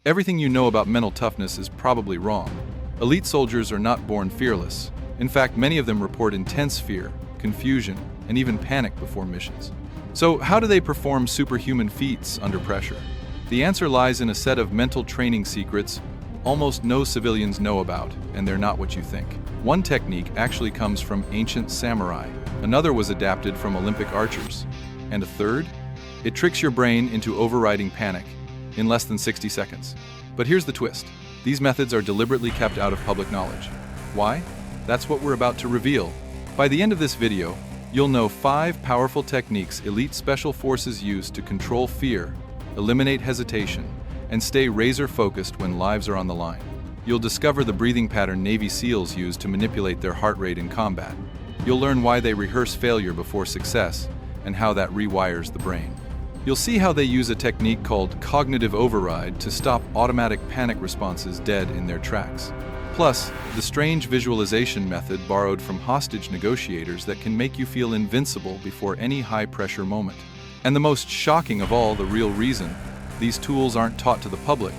everything you know about mental toughness is probably wrong. Elite soldiers are not born fearless. In fact, many of them report intense fear, confusion, and even panic before missions. So, how do they perform superhuman feats under pressure? The answer lies in a set of mental training secrets almost no civilians know about, and they're not what you think. One technique actually comes from ancient samurai. Another was adapted from Olympic archers. And a third? It tricks your brain into overriding panic in less than 60 seconds. But here's the twist. These methods are deliberately kept out of public knowledge. Why? That's what we're about to reveal. By the end of this video, you'll know 5 powerful techniques elite special forces use to control fear, eliminate hesitation, and stay razor-focused when lives are on the line. You'll discover the breathing pattern Navy SEALs use to manipulate their heart rate in combat. You'll learn why they rehearse failure before success and how that rewires the brain. You'll see how they use a technique called cognitive override to stop automatic panic responses dead in their tracks. Plus, the strange visualization method borrowed from hostage negotiators that can make you feel invincible before any high-pressure moment. And the most shocking of all, the real reason these tools aren't taught to the public.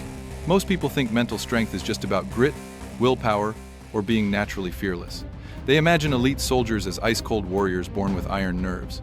Most people think mental strength is just about grit, willpower, or being naturally fearless. They imagine elite soldiers as ice-cold warriors born with iron nerves.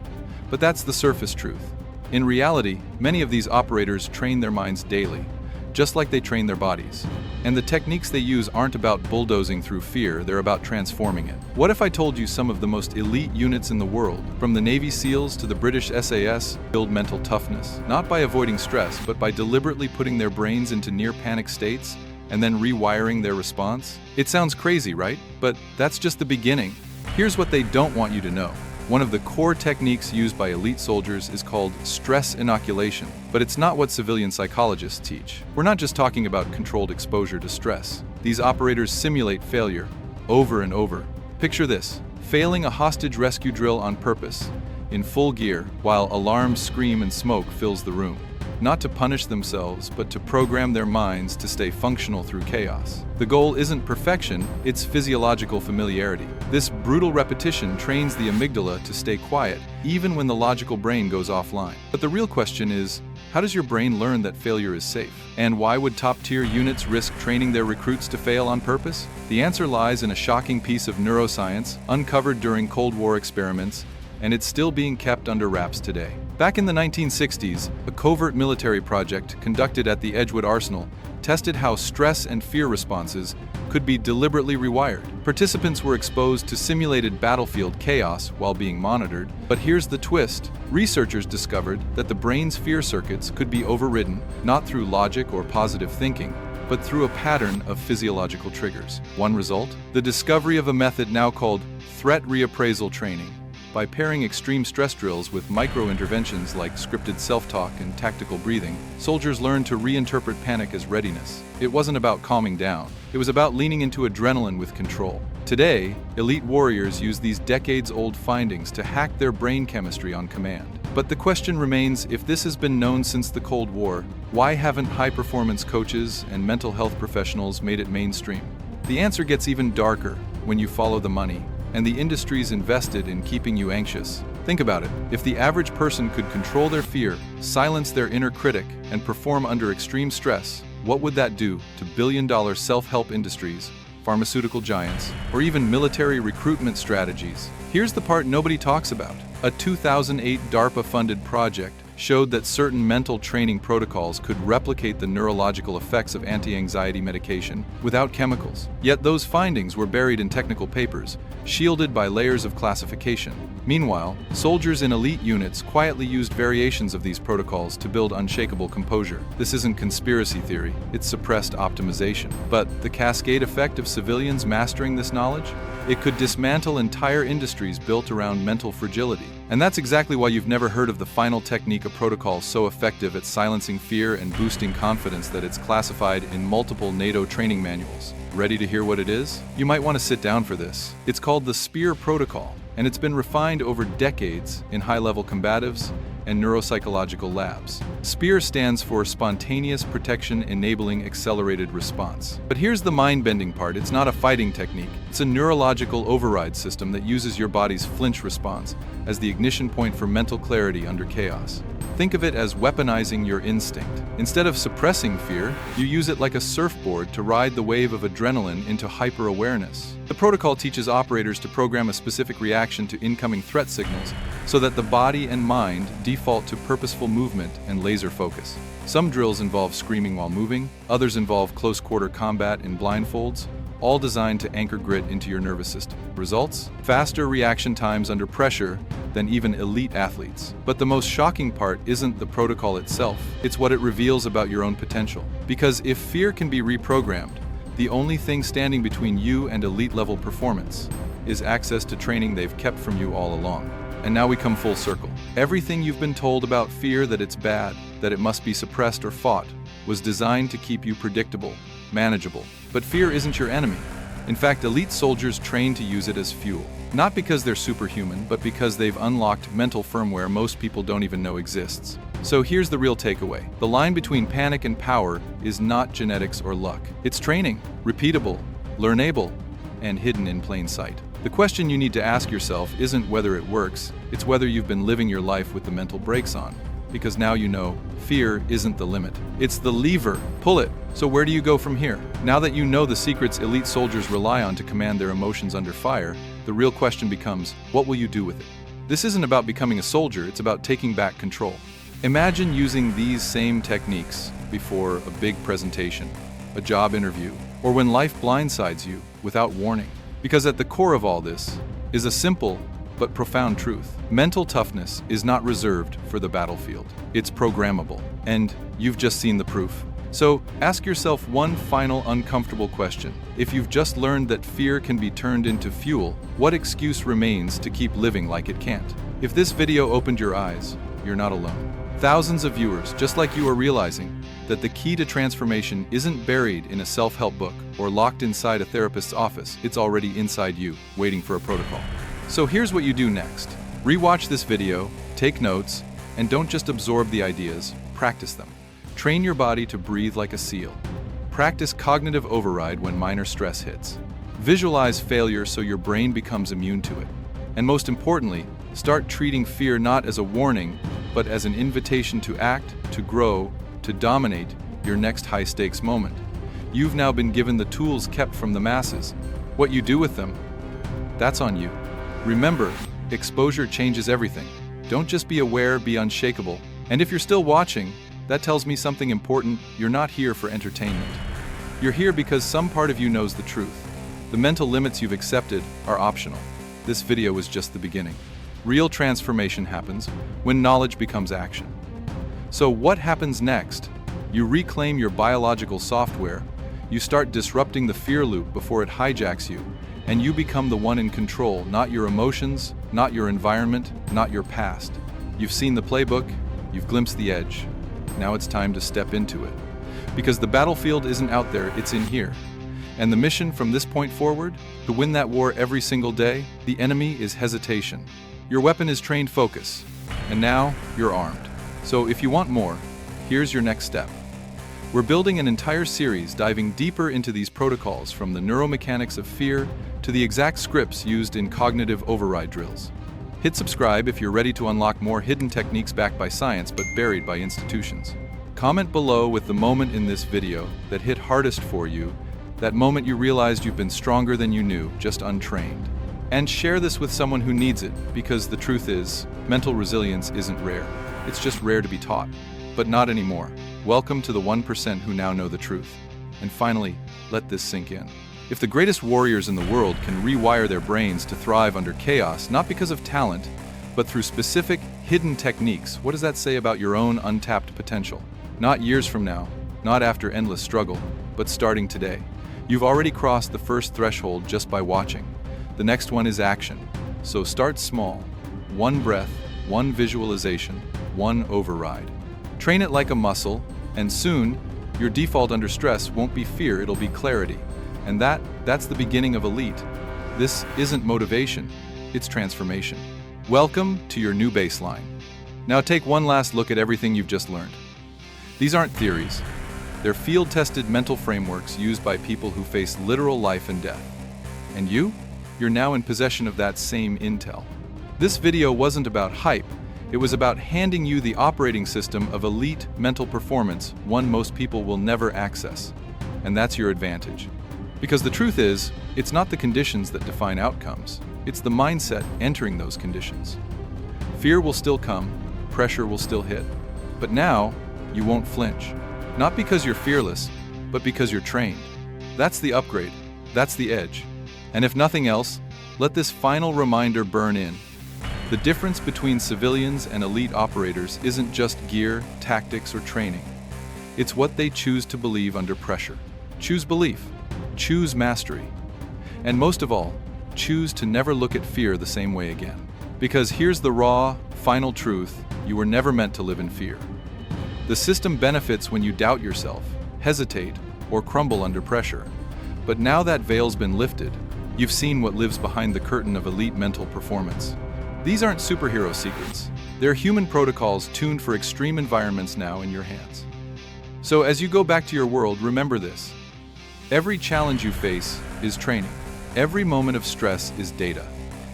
But that's the surface truth. In reality, many of these operators train their minds daily, just like they train their bodies. And the techniques they use aren't about bulldozing through fear, they're about transforming it. What if I told you some of the most elite units in the world, from the Navy SEALs to the British SAS, build mental toughness, not by avoiding stress, but by deliberately putting their brains into near-panic states and then rewiring their response? It sounds crazy, right? But that's just the beginning. Here's what they don't want you to know. One of the core techniques used by elite soldiers is called stress inoculation, but it's not what civilian psychologists teach. We're not just talking about controlled exposure to stress. These operators simulate failure over and over. Picture this: failing a hostage rescue drill on purpose, in full gear, while alarms scream and smoke fills the room. Not to punish themselves, but to program their minds to stay functional through chaos. The goal isn't perfection, it's physiological familiarity. This brutal repetition trains the amygdala to stay quiet, even when the logical brain goes offline. But the real question is, how does your brain learn that failure is safe? And why would top-tier units risk training their recruits to fail on purpose? The answer lies in a shocking piece of neuroscience uncovered during Cold War experiments, and it's still being kept under wraps today. Back in the 1960s, a covert military project conducted at the Edgewood Arsenal tested how stress and fear responses could be deliberately rewired. Participants were exposed to simulated battlefield chaos while being monitored, but here's the twist. Researchers discovered that the brain's fear circuits could be overridden, not through logic or positive thinking, but through a pattern of physiological triggers. One result? The discovery of a method now called threat reappraisal training. By pairing extreme stress drills with micro-interventions like scripted self-talk and tactical breathing, soldiers learned to reinterpret panic as readiness. It wasn't about calming down. It was about leaning into adrenaline with control. Today, elite warriors use these decades-old findings to hack their brain chemistry on command. But the question remains, if this has been known since the Cold War, why haven't high-performance coaches and mental health professionals made it mainstream? The answer gets even darker when you follow the money, and the industry's invested in keeping you anxious. Think about it. If the average person could control their fear, silence their inner critic, and perform under extreme stress, what would that do to billion-dollar self-help industries, pharmaceutical giants, or even military recruitment strategies? Here's the part nobody talks about. A 2008 DARPA-funded project showed that certain mental training protocols could replicate the neurological effects of anti-anxiety medication without chemicals. Yet those findings were buried in technical papers, shielded by layers of classification. Meanwhile, soldiers in elite units quietly used variations of these protocols to build unshakable composure. This isn't conspiracy theory, it's suppressed optimization. But the cascade effect of civilians mastering this knowledge? It could dismantle entire industries built around mental fragility. And that's exactly why you've never heard of the final technique, a protocol so effective at silencing fear and boosting confidence that it's classified in multiple NATO training manuals. Ready to hear what it is? You might want to sit down for this. It's called the SPEAR protocol, and it's been refined over decades in high-level combatives and neuropsychological labs. SPEAR stands for Spontaneous Protection Enabling Accelerated Response. But here's the mind-bending part. It's not a fighting technique. It's a neurological override system that uses your body's flinch response as the ignition point for mental clarity under chaos. Think of it as weaponizing your instinct. Instead of suppressing fear, you use it like a surfboard to ride the wave of adrenaline into hyper-awareness. The protocol teaches operators to program a specific reaction to incoming threat signals so that the body and mind default to purposeful movement and laser focus. Some drills involve screaming while moving, others involve close-quarter combat in blindfolds, all designed to anchor grit into your nervous system. Results? Faster reaction times under pressure than even elite athletes. But the most shocking part isn't the protocol itself, it's what it reveals about your own potential. Because if fear can be reprogrammed, the only thing standing between you and elite-level performance is access to training they've kept from you all along. And now we come full circle. Everything you've been told about fear, that it's bad, that it must be suppressed or fought, was designed to keep you predictable, manageable. But fear isn't your enemy. In fact, elite soldiers train to use it as fuel. Not because they're superhuman, but because they've unlocked mental firmware most people don't even know exists. So here's the real takeaway. The line between panic and power is not genetics or luck. It's training, repeatable, learnable, and hidden in plain sight. The question you need to ask yourself isn't whether it works, it's whether you've been living your life with the mental brakes on. Because now you know, fear isn't the limit. It's the lever. Pull it. So where do you go from here? Now that you know the secrets elite soldiers rely on to command their emotions under fire, the real question becomes, what will you do with it? This isn't about becoming a soldier, it's about taking back control. Imagine using these same techniques before a big presentation, a job interview, or when life blindsides you without warning. Because at the core of all this is a simple but profound truth. Mental toughness is not reserved for the battlefield. It's programmable. And you've just seen the proof. So ask yourself one final uncomfortable question. If you've just learned that fear can be turned into fuel, what excuse remains to keep living like it can't? If this video opened your eyes, you're not alone. Thousands of viewers, just like you, are realizing that the key to transformation isn't buried in a self-help book or locked inside a therapist's office. It's already inside you, waiting for a protocol. So here's what you do next. Rewatch this video, take notes, and don't just absorb the ideas, practice them. Train your body to breathe like a seal. Practice cognitive override when minor stress hits. Visualize failure so your brain becomes immune to it. And most importantly, start treating fear not as a warning, but as an invitation to act, to grow, to dominate your next high-stakes moment. You've now been given the tools kept from the masses. What you do with them, that's on you. Remember, exposure changes everything. Don't just be aware, be unshakable. And if you're still watching, that tells me something important. You're not here for entertainment. You're here because some part of you knows the truth. The mental limits you've accepted are optional. This video was just the beginning. Real transformation happens when knowledge becomes action. So what happens next? You reclaim your biological software, you start disrupting the fear loop before it hijacks you, and you become the one in control, not your emotions, not your environment, not your past. You've seen the playbook, you've glimpsed the edge. Now it's time to step into it. Because the battlefield isn't out there, it's in here. And the mission from this point forward, to win that war every single day, the enemy is hesitation. Your weapon is trained focus, and now you're armed. So if you want more, here's your next step. We're building an entire series diving deeper into these protocols, from the neuromechanics of fear to the exact scripts used in cognitive override drills. Hit subscribe if you're ready to unlock more hidden techniques backed by science but buried by institutions. Comment below with the moment in this video that hit hardest for you, that moment you realized you've been stronger than you knew, just untrained. And share this with someone who needs it, because the truth is, mental resilience isn't rare. It's just rare to be taught. But not anymore. Welcome to the 1% who now know the truth. And finally, let this sink in. If the greatest warriors in the world can rewire their brains to thrive under chaos, not because of talent, but through specific, hidden techniques, what does that say about your own untapped potential? Not years from now, not after endless struggle, but starting today. You've already crossed the first threshold just by watching. The next one is action. So start small. One breath, one visualization, one override. Train it like a muscle, and soon, your default under stress won't be fear, it'll be clarity. And that's the beginning of elite. This isn't motivation, it's transformation. Welcome to your new baseline. Now take one last look at everything you've just learned. These aren't theories. They're field-tested mental frameworks used by people who face literal life and death. And you're now in possession of that same intel. This video wasn't about hype, It was about handing you the operating system of elite mental performance, one most people will never access. And that's your advantage. Because the truth is, it's not the conditions that define outcomes. It's the mindset entering those conditions. Fear will still come, pressure will still hit. But now, you won't flinch. Not because you're fearless, but because you're trained. That's the upgrade. That's the edge. And if nothing else, let this final reminder burn in. The difference between civilians and elite operators isn't just gear, tactics, or training. It's what they choose to believe under pressure. Choose belief. Choose mastery. And most of all, choose to never look at fear the same way again. Because here's the raw, final truth: you were never meant to live in fear. The system benefits when you doubt yourself, hesitate, or crumble under pressure. But now that veil's been lifted, you've seen what lives behind the curtain of elite mental performance. These aren't superhero secrets. They're human protocols tuned for extreme environments now in your hands. So as you go back to your world, remember this. Every challenge you face is training. Every moment of stress is data.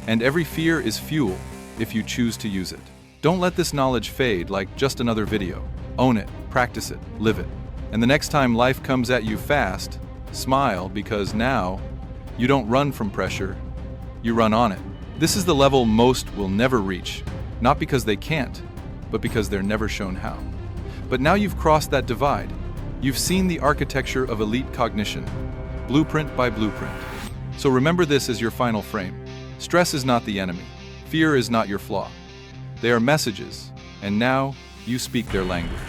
And every fear is fuel if you choose to use it. Don't let this knowledge fade like just another video. Own it, practice it, live it. And the next time life comes at you fast, smile, because now you don't run from pressure, you run on it. This is the level most will never reach, not because they can't, but because they're never shown how. But now you've crossed that divide. You've seen the architecture of elite cognition, blueprint by blueprint. So remember this as your final frame. Stress is not the enemy. Fear is not your flaw. They are messages, and now you speak their language.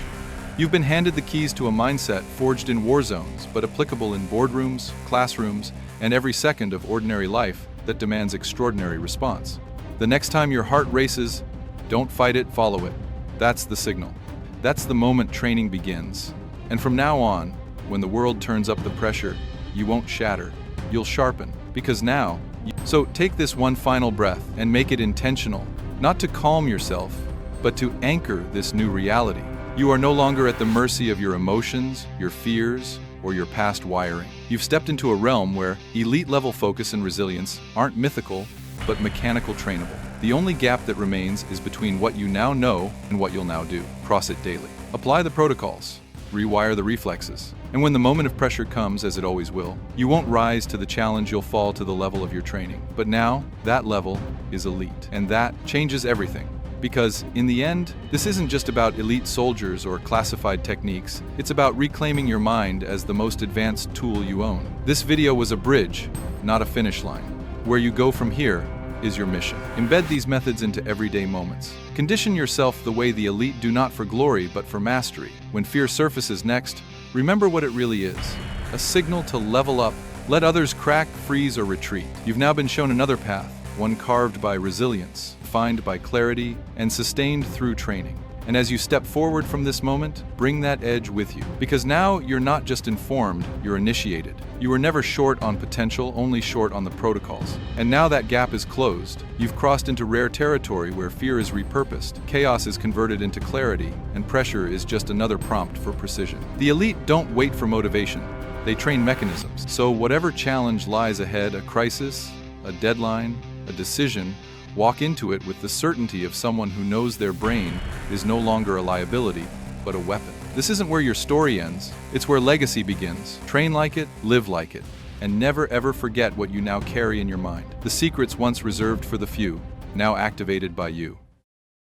You've been handed the keys to a mindset forged in war zones, but applicable in boardrooms, classrooms, and every second of ordinary life that demands extraordinary response. The next time your heart races, don't fight it, follow it. That's the signal. That's the moment training begins. And from now on, when the world turns up the pressure, you won't shatter, you'll sharpen. Because now, so take this one final breath and make it intentional, not to calm yourself, but to anchor this new reality. You are no longer at the mercy of your emotions, your fears, or your past wiring. You've stepped into a realm where elite-level focus and resilience aren't mythical, but mechanical trainable. The only gap that remains is between what you now know and what you'll now do. Cross it daily. Apply the protocols. Rewire the reflexes. And when the moment of pressure comes, as it always will, you won't rise to the challenge, you'll fall to the level of your training. But now, that level is elite. And that changes everything. Because, in the end, this isn't just about elite soldiers or classified techniques, it's about reclaiming your mind as the most advanced tool you own. This video was a bridge, not a finish line. Where you go from here is your mission. Embed these methods into everyday moments. Condition yourself the way the elite do, not for glory, but for mastery. When fear surfaces next, remember what it really is: a signal to level up. Let others crack, freeze, or retreat. You've now been shown another path, one carved by resilience, defined by clarity, and sustained through training. And as you step forward from this moment, bring that edge with you. Because now you're not just informed, you're initiated. You were never short on potential, only short on the protocols. And now that gap is closed. You've crossed into rare territory where fear is repurposed, chaos is converted into clarity, and pressure is just another prompt for precision. The elite don't wait for motivation. They train mechanisms. So whatever challenge lies ahead, a crisis, a deadline, a decision, walk into it with the certainty of someone who knows their brain is no longer a liability, but a weapon. This isn't where your story ends, it's where legacy begins. Train like it, live like it, and never ever forget what you now carry in your mind. The secrets once reserved for the few, now activated by you.